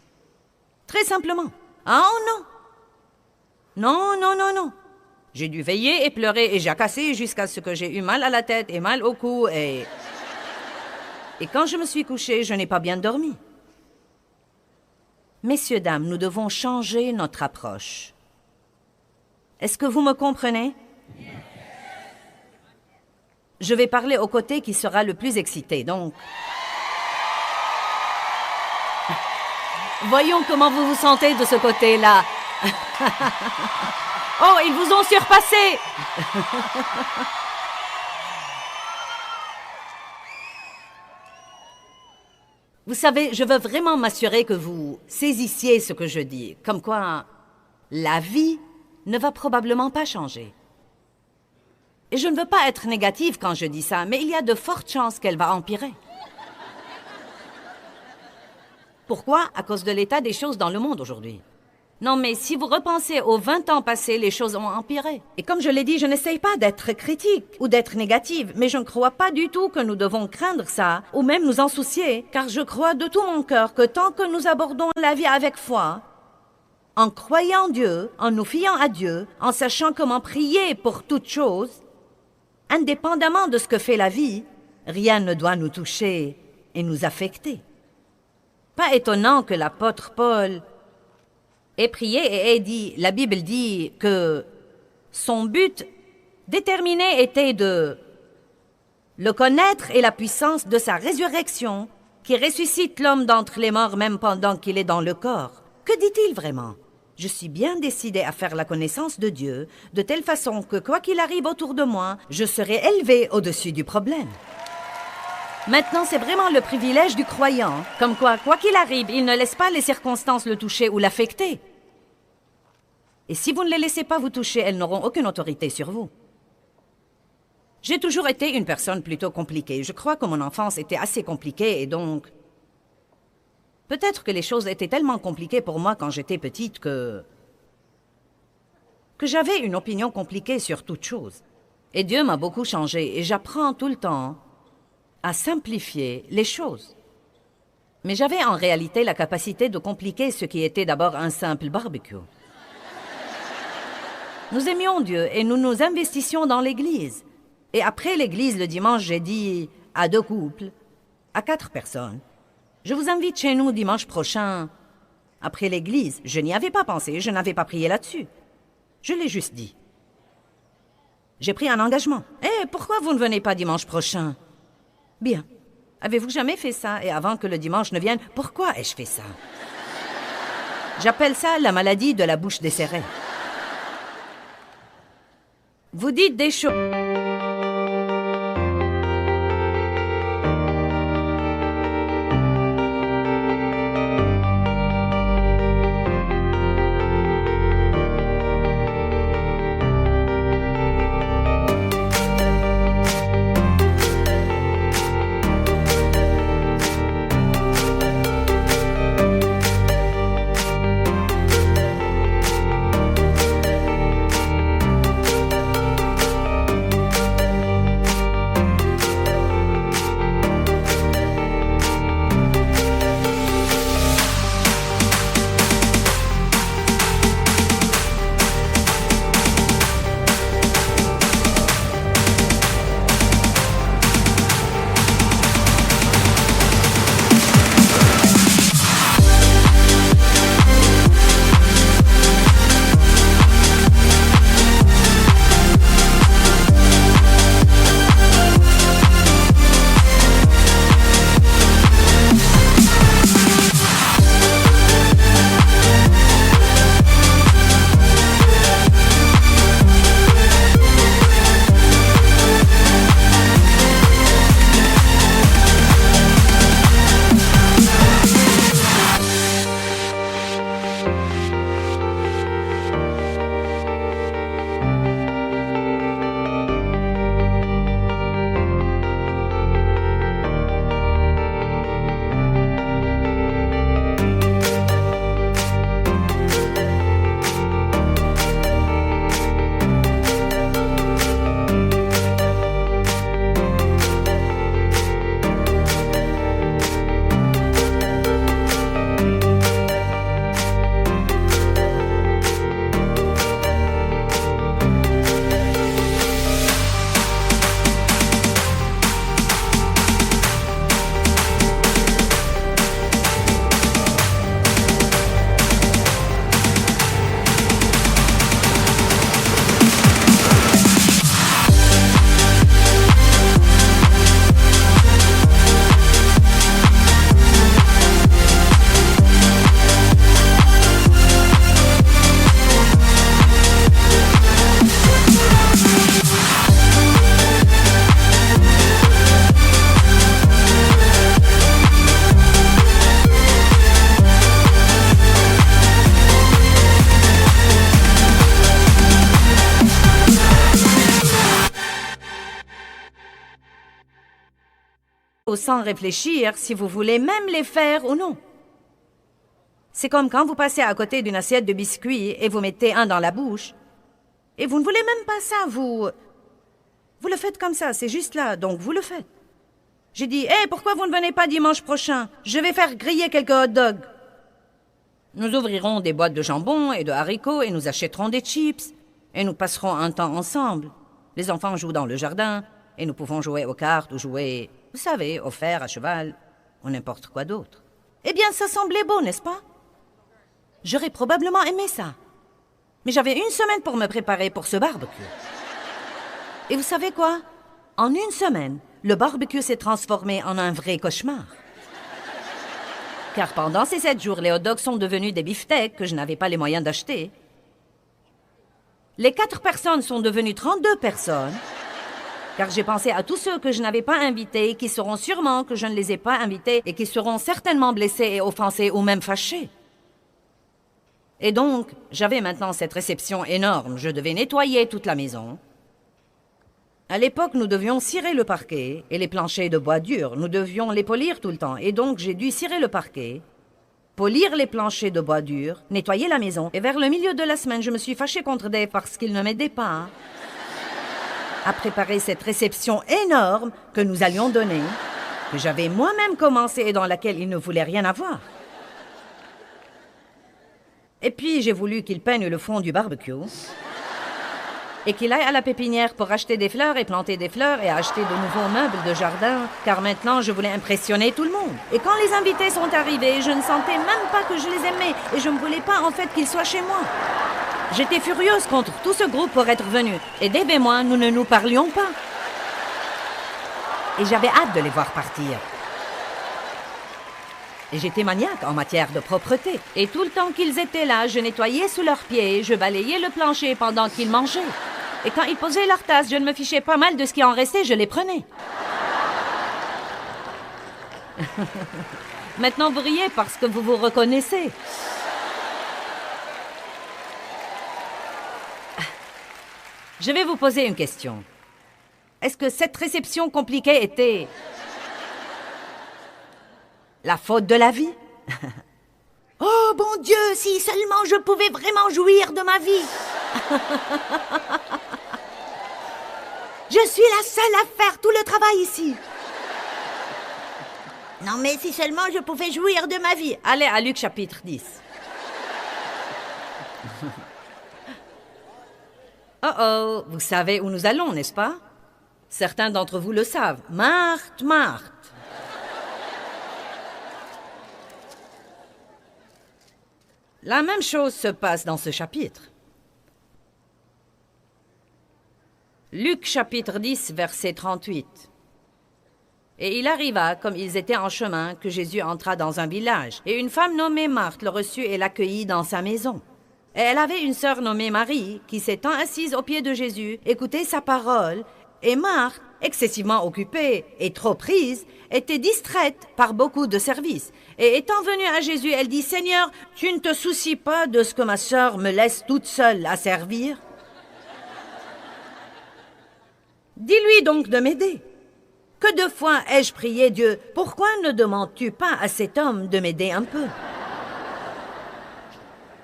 Très simplement. Ah oh non. Non, non, non, non. J'ai dû veiller et pleurer et jacasser jusqu'à ce que j'ai eu mal à la tête et mal au cou et quand je me suis couchée, je n'ai pas bien dormi. Messieurs, dames, nous devons changer notre approche. Est-ce que vous me comprenez? Je vais parler au côté qui sera le plus excité, donc... Voyons comment vous vous sentez de ce côté-là. Oh, ils vous ont surpassé. Vous savez, je veux vraiment m'assurer que vous saisissiez ce que je dis. Comme quoi, la vie ne va probablement pas changer. Et je ne veux pas être négative quand je dis ça, mais il y a de fortes chances qu'elle va empirer. Pourquoi? À cause de l'état des choses dans le monde aujourd'hui. Non, mais si vous repensez aux 20 ans passés, les choses ont empiré. Et comme je l'ai dit, je n'essaye pas d'être critique ou d'être négative, mais je ne crois pas du tout que nous devons craindre ça, ou même nous en soucier, car je crois de tout mon cœur que tant que nous abordons la vie avec foi, en croyant Dieu, en nous fiant à Dieu, en sachant comment prier pour toute chose, indépendamment de ce que fait la vie, rien ne doit nous toucher et nous affecter. Pas étonnant que l'apôtre Paul ait prié et ait dit, la Bible dit que son but déterminé était de le connaître et la puissance de sa résurrection qui ressuscite l'homme d'entre les morts même pendant qu'il est dans le corps. Que dit-il vraiment? Je suis bien décidé à faire la connaissance de Dieu de telle façon que quoi qu'il arrive autour de moi, je serai élevé au-dessus du problème. Maintenant, c'est vraiment le privilège du croyant, comme quoi qu'il arrive, il ne laisse pas les circonstances le toucher ou l'affecter. Et si vous ne les laissez pas vous toucher, elles n'auront aucune autorité sur vous. J'ai toujours été une personne plutôt compliquée. Je crois que mon enfance était assez compliquée et donc... Peut-être que les choses étaient tellement compliquées pour moi quand j'étais petite que j'avais une opinion compliquée sur toute chose. Et Dieu m'a beaucoup changé et j'apprends tout le temps à simplifier les choses. Mais j'avais en réalité la capacité de compliquer ce qui était d'abord un simple barbecue. Nous aimions Dieu et nous nous investissions dans l'Église. Et après l'Église, le dimanche, j'ai dit à 2 couples, à 4 personnes, je vous invite chez nous dimanche prochain. Après l'Église, je n'y avais pas pensé, je n'avais pas prié là-dessus. Je l'ai juste dit. J'ai pris un engagement. Eh, pourquoi vous ne venez pas dimanche prochain? Bien. Avez-vous jamais fait ça? Et avant que le dimanche ne vienne, pourquoi ai-je fait ça? J'appelle ça la maladie de la bouche desserrée. Vous dites des choses... sans réfléchir si vous voulez même les faire ou non. C'est comme quand vous passez à côté d'une assiette de biscuits et vous mettez un dans la bouche. Et vous ne voulez même pas ça, vous le faites comme ça, c'est juste là, donc vous le faites. J'ai dit, « Hé, pourquoi vous ne venez pas dimanche prochain? Je vais faire griller quelques hot dogs. » Nous ouvrirons des boîtes de jambon et de haricots et nous achèterons des chips. Et nous passerons un temps ensemble. Les enfants jouent dans le jardin et nous pouvons jouer aux cartes ou jouer, vous savez, au fer, à cheval ou n'importe quoi d'autre. Eh bien, ça semblait beau, n'est-ce pas? J'aurais probablement aimé ça. Mais j'avais une semaine pour me préparer pour ce barbecue. Et vous savez quoi? En une semaine, le barbecue s'est transformé en un vrai cauchemar. Car pendant ces 7 jours, les hot dogs sont devenus des beefsteaks que je n'avais pas les moyens d'acheter. Les 4 personnes sont devenues 32 personnes, car j'ai pensé à tous ceux que je n'avais pas invités, qui sauront sûrement que je ne les ai pas invités et qui seront certainement blessés et offensés ou même fâchés. Et donc, j'avais maintenant cette réception énorme. Je devais nettoyer toute la maison. À l'époque, nous devions cirer le parquet et les planchers de bois dur. Nous devions les polir tout le temps. Et donc, j'ai dû cirer le parquet, polir les planchers de bois dur, nettoyer la maison. Et vers le milieu de la semaine, je me suis fâchée contre Dave parce qu'il ne m'aidait pas à préparer cette réception énorme que nous allions donner, que j'avais moi-même commencé et dans laquelle il ne voulait rien avoir. Et puis, j'ai voulu qu'il peigne le fond du barbecue et qu'il aille à la pépinière pour acheter des fleurs et planter des fleurs et acheter de nouveaux meubles de jardin, car maintenant, je voulais impressionner tout le monde. Et quand les invités sont arrivés, je ne sentais même pas que je les aimais et je ne voulais pas, en fait, qu'ils soient chez moi. J'étais furieuse contre tout ce groupe pour être venu. Et Dave et moi, nous ne nous parlions pas. Et j'avais hâte de les voir partir. Et j'étais maniaque en matière de propreté. Et tout le temps qu'ils étaient là, je nettoyais sous leurs pieds, je balayais le plancher pendant qu'ils mangeaient. Et quand ils posaient leur tasse, je ne me fichais pas mal de ce qui en restait, je les prenais. Maintenant, vous riez parce que vous vous reconnaissez. Je vais vous poser une question. Est-ce que cette réception compliquée était la faute de la vie? Oh, bon Dieu, si seulement je pouvais vraiment jouir de ma vie. Je suis la seule à faire tout le travail ici. Non, mais si seulement je pouvais jouir de ma vie. Allez à Luc chapitre 10. Oh, vous savez où nous allons, n'est-ce pas? Certains d'entre vous le savent. Marthe, Marthe. La même chose se passe dans ce chapitre. Luc chapitre 10, verset 38. Et il arriva, comme ils étaient en chemin, que Jésus entra dans un village. Et une femme nommée Marthe le reçut et l'accueillit dans sa maison. Et elle avait une sœur nommée Marie, qui s'étant assise aux pieds de Jésus, écoutait sa parole. Et Marthe, excessivement occupée et trop prise, était distraite par beaucoup de services. Et étant venue à Jésus, elle dit, « Seigneur, tu ne te soucies pas de ce que ma sœur me laisse toute seule à servir? Dis-lui donc de m'aider. Que de fois ai-je prié Dieu, pourquoi ne demandes-tu pas à cet homme de m'aider un peu?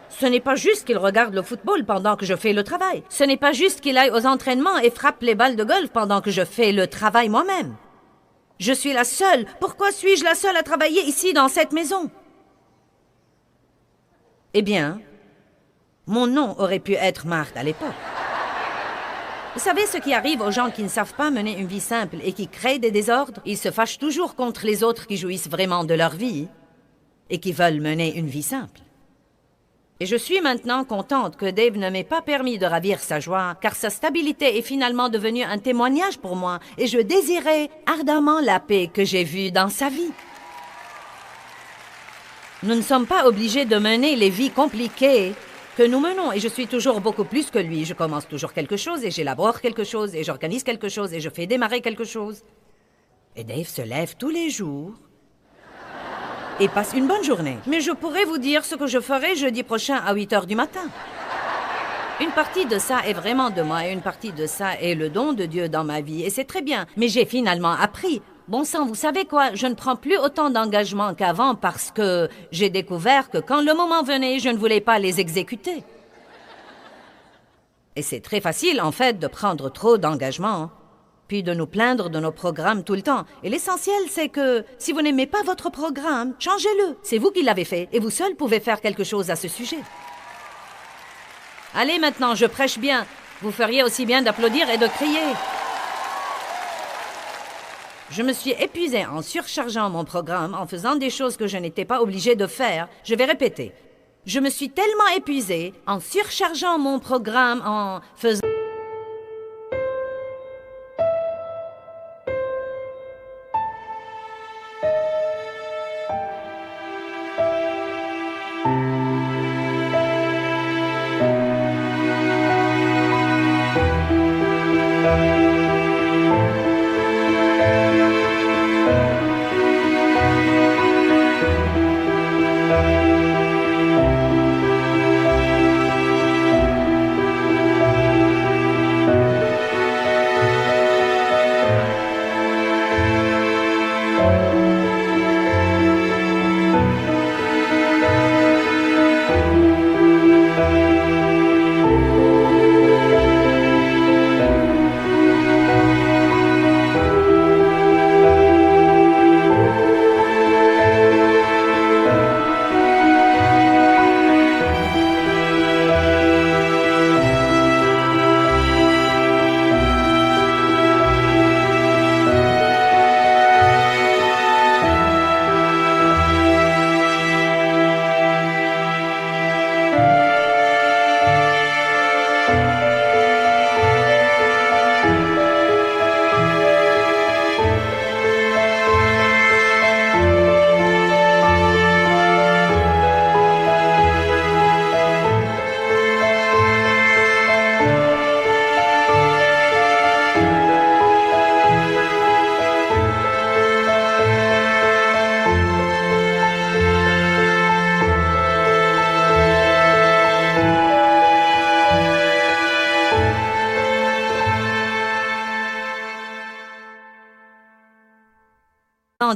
Ce n'est pas juste qu'il regarde le football pendant que je fais le travail. Ce n'est pas juste qu'il aille aux entraînements et frappe les balles de golf pendant que je fais le travail moi-même. Je suis la seule. Pourquoi suis-je la seule à travailler ici dans cette maison? Eh bien, mon nom aurait pu être Marthe à l'époque. Vous savez ce qui arrive aux gens qui ne savent pas mener une vie simple et qui créent des désordres? Ils se fâchent toujours contre les autres qui jouissent vraiment de leur vie et qui veulent mener une vie simple. Et je suis maintenant contente que Dave ne m'ait pas permis de ravir sa joie, car sa stabilité est finalement devenue un témoignage pour moi, et je désirais ardemment la paix que j'ai vue dans sa vie. Nous ne sommes pas obligés de mener les vies compliquées que nous menons, et je suis toujours beaucoup plus que lui. Je commence toujours quelque chose, et j'élabore quelque chose, et j'organise quelque chose, et je fais démarrer quelque chose. Et Dave se lève tous les jours et passe une bonne journée. Mais je pourrais vous dire ce que je ferai jeudi prochain à 8 heures du matin. Une partie de ça est vraiment de moi et une partie de ça est le don de Dieu dans ma vie. Et c'est très bien. Mais j'ai finalement appris Bon sang, vous savez quoi? Je ne prends plus autant d'engagements qu'avant parce que j'ai découvert que quand le moment venait, je ne voulais pas les exécuter. Et c'est très facile, en fait, de prendre trop d'engagements, puis de nous plaindre de nos programmes tout le temps. Et l'essentiel, c'est que si vous n'aimez pas votre programme, changez-le. C'est vous qui l'avez fait, et vous seul pouvez faire quelque chose à ce sujet. Allez maintenant, je prêche bien. Vous feriez aussi bien d'applaudir et de crier. Je me suis épuisée en surchargeant mon programme, en faisant des choses que je n'étais pas obligée de faire. Je vais répéter. Je me suis tellement épuisée en surchargeant mon programme, en faisant...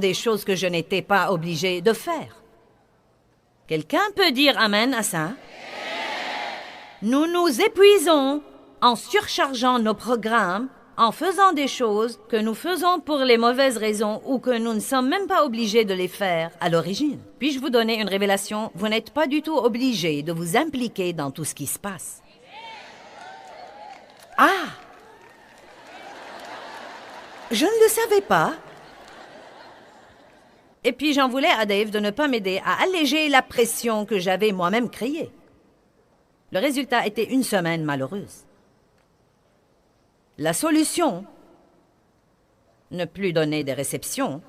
des choses que je n'étais pas obligée de faire. Quelqu'un peut dire Amen à ça? Nous nous épuisons en surchargeant nos programmes, en faisant des choses que nous faisons pour les mauvaises raisons ou que nous ne sommes même pas obligés de les faire à l'origine. Puis-je vous donner une révélation? Vous n'êtes pas du tout obligés de vous impliquer dans tout ce qui se passe. Ah! Je ne le savais pas. Et puis j'en voulais à Dave de ne pas m'aider à alléger la pression que j'avais moi-même créée. Le résultat était une semaine malheureuse. La solution, ne plus donner des réceptions,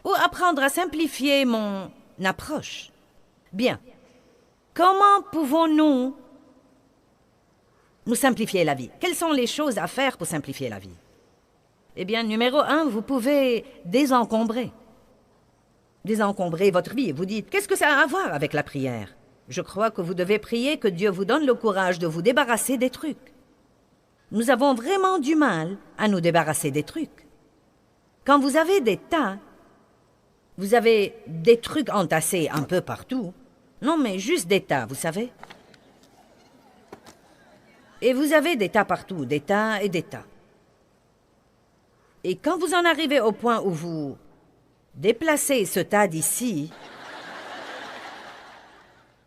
ou apprendre à simplifier mon approche. Bien. Comment pouvons-nous nous simplifier la vie? Quelles sont les choses à faire pour simplifier la vie? Eh bien, numéro 1, vous pouvez désencombrer. Désencombrer votre vie. Vous dites, qu'est-ce que ça a à voir avec la prière? Je crois que vous devez prier que Dieu vous donne le courage de vous débarrasser des trucs. Nous avons vraiment du mal à nous débarrasser des trucs. Quand vous avez des tas, vous avez des trucs entassés un peu partout. Non, mais juste des tas, vous savez. Et vous avez des tas partout, des tas et des tas. Et quand vous en arrivez au point où vous déplacez ce tas d'ici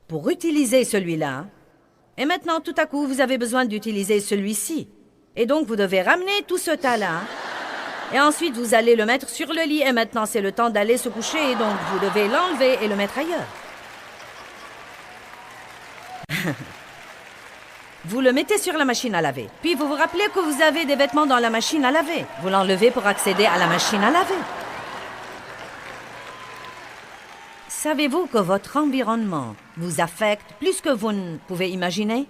pour utiliser celui-là, et maintenant, tout à coup, vous avez besoin d'utiliser celui-ci. Et donc, vous devez ramener tout ce tas-là, et ensuite, vous allez le mettre sur le lit, et maintenant, c'est le temps d'aller se coucher, et donc, vous devez l'enlever et le mettre ailleurs. Vous le mettez sur la machine à laver. Puis vous vous rappelez que vous avez des vêtements dans la machine à laver. Vous l'enlevez pour accéder à la machine à laver. Savez-vous que votre environnement vous affecte plus que vous ne pouvez imaginer?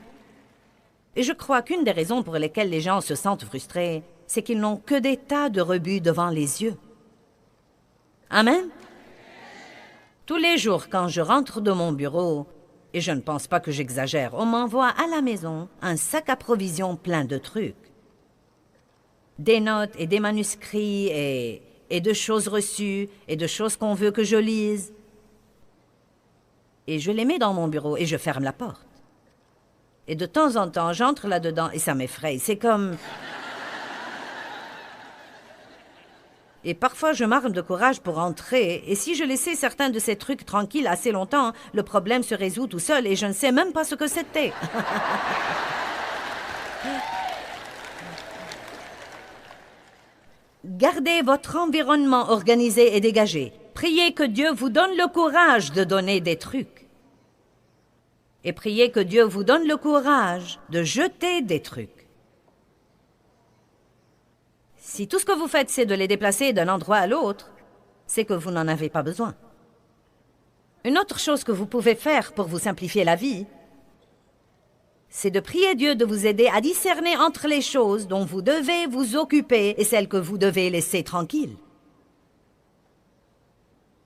Et je crois qu'une des raisons pour lesquelles les gens se sentent frustrés, c'est qu'ils n'ont que des tas de rebuts devant les yeux. Amen? Tous les jours, quand je rentre de mon bureau, et je ne pense pas que j'exagère, on m'envoie à la maison un sac à provisions plein de trucs. des notes et des manuscrits et de choses reçues et de choses qu'on veut que je lise. Et je les mets dans mon bureau et je ferme la porte. Et de temps en temps, j'entre là-dedans et ça m'effraie. C'est comme... Et parfois, je m'arme de courage pour entrer. Et si je laissais certains de ces trucs tranquilles assez longtemps, le problème se résout tout seul et je ne sais même pas ce que c'était. Gardez votre environnement organisé et dégagé. Priez que Dieu vous donne le courage de donner des trucs. Et priez que Dieu vous donne le courage de jeter des trucs. Si tout ce que vous faites, c'est de les déplacer d'un endroit à l'autre, c'est que vous n'en avez pas besoin. Une autre chose que vous pouvez faire pour vous simplifier la vie, c'est de prier Dieu de vous aider à discerner entre les choses dont vous devez vous occuper et celles que vous devez laisser tranquilles.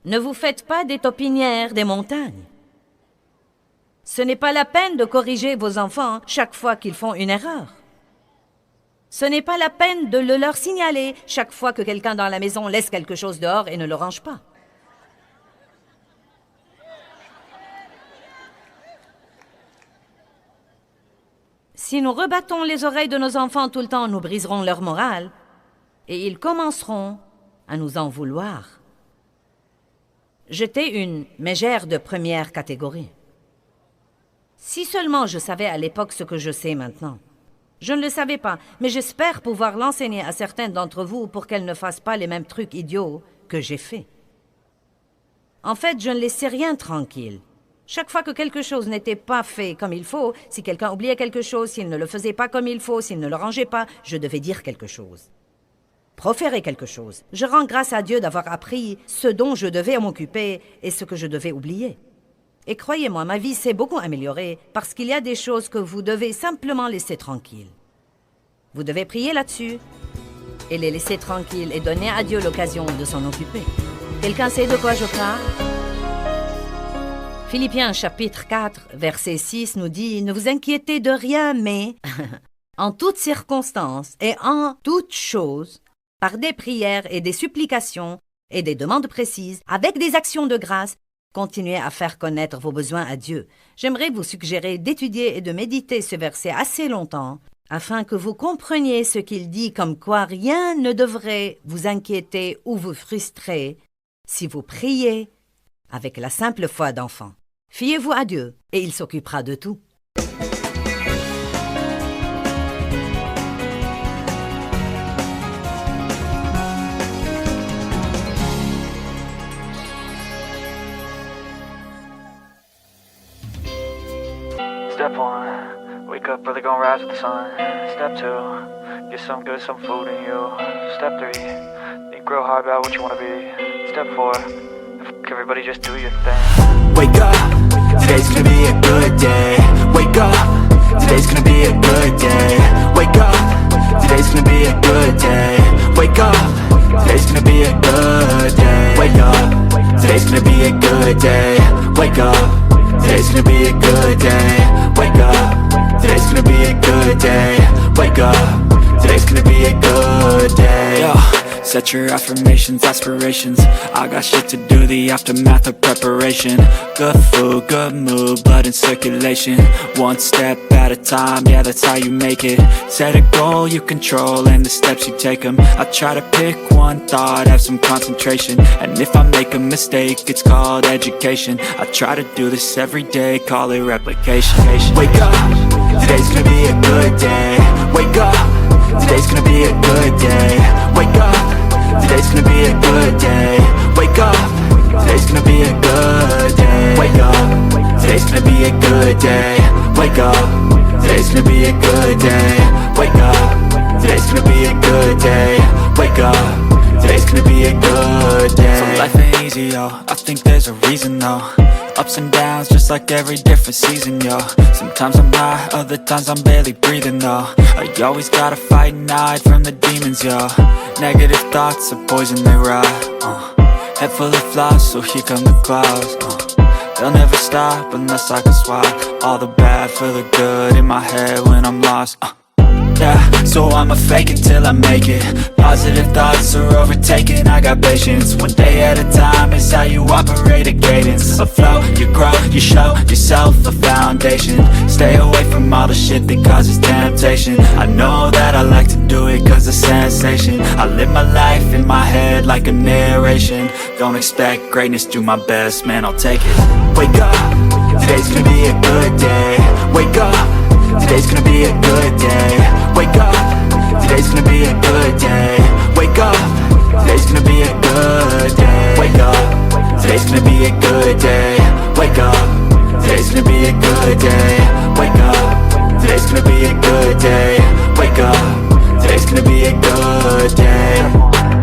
Ne vous faites pas des taupinières des montagnes. Ce n'est pas la peine de corriger vos enfants chaque fois qu'ils font une erreur. Ce n'est pas la peine de le leur signaler chaque fois que quelqu'un dans la maison laisse quelque chose dehors et ne le range pas. Si nous rebattons les oreilles de nos enfants tout le temps, nous briserons leur morale et ils commenceront à nous en vouloir. J'étais une mégère de première catégorie. Si seulement je savais à l'époque ce que je sais maintenant. Je ne le savais pas, mais j'espère pouvoir l'enseigner à certains d'entre vous pour qu'elles ne fassent pas les mêmes trucs idiots que j'ai faits. En fait, je ne laissais rien tranquille. Chaque fois que quelque chose n'était pas fait comme il faut, si quelqu'un oubliait quelque chose, s'il ne le faisait pas comme il faut, s'il ne le rangeait pas, je devais dire quelque chose. Proférer quelque chose. Je rends grâce à Dieu d'avoir appris ce dont je devais m'occuper et ce que je devais oublier. Et croyez-moi, ma vie s'est beaucoup améliorée parce qu'il y a des choses que vous devez simplement laisser tranquilles. Vous devez prier là-dessus et les laisser tranquilles et donner à Dieu l'occasion de s'en occuper. Quelqu'un sait de quoi je parle? Philippiens chapitre 4, verset 6 nous dit « Ne vous inquiétez de rien, mais en toutes circonstances et en toutes choses, par des prières et des supplications et des demandes précises, avec des actions de grâce, continuez à faire connaître vos besoins à Dieu. » J'aimerais vous suggérer d'étudier et de méditer ce verset assez longtemps afin que vous compreniez ce qu'il dit comme quoi rien ne devrait vous inquiéter ou vous frustrer si vous priez avec la simple foi d'enfant. Fiez-vous à Dieu et il s'occupera de tout. Step 1, wake up early, gonna rise with the sun. Step 2, get some good, some food in you. Step 3, think real hard about what you wanna be. Step 4, everybody just do your thing. Wake up, today's gonna be a good day. Wake up, today's gonna be a good day. Wake up, today's gonna be a good day. Wake up, today's gonna be a good day. Wake up, today's gonna be a good day. Wake up. Today's gonna be a good day. Wake up. Today's gonna be a good day. Wake up. Today's gonna be a good day. Yo, set your affirmations, aspirations. I got shit to do, the aftermath of preparation. Good food, good mood, blood in circulation. One step at a time, yeah, that's how you make it. Set a goal you control and the steps you take them. I try to pick one thought, have some concentration. And if I make a mistake, it's called education. I try to do this every day, call it replication. Wake up, today's gonna be a good day. Wake up, today's gonna be a good day. Wake up, today's gonna be a good day. Wake up, today's gonna be a good day. Wake up, today's gonna be a good day. Wake up, today's gonna be a good day. Wake up, today's gonna be a good day. Wake up, today's gonna be a good day. So life ain't easy, yo, I think there's a reason though. Ups and downs, just like every different season, yo. Sometimes I'm high, other times I'm barely breathing, though. I always gotta fight and hide from the demons, yo. Negative thoughts are poison, they rot. Head full of flies, so here come the clouds. They'll never stop unless I can swap all the bad for the good in my head when I'm lost. Yeah, so I'ma fake it till I make it. Positive thoughts are overtaken, I got patience. One day at a time is how you operate a cadence. A flow, you grow, you show yourself a foundation. Stay away from all the shit that causes temptation. I know that I like to do it cause it's sensation. I live my life in my head like a narration. Don't expect greatness, do my best, man, I'll take it. Wake up, today's gonna be a good day. Wake up, today's gonna be a good day. Wake up, today's gonna be a good day. Wake up, today's gonna be a good day. Wake up, today's gonna be a good day. Wake up, today's gonna be a good day. Wake up, today's gonna be a good day. Wake up, today's gonna be a good day.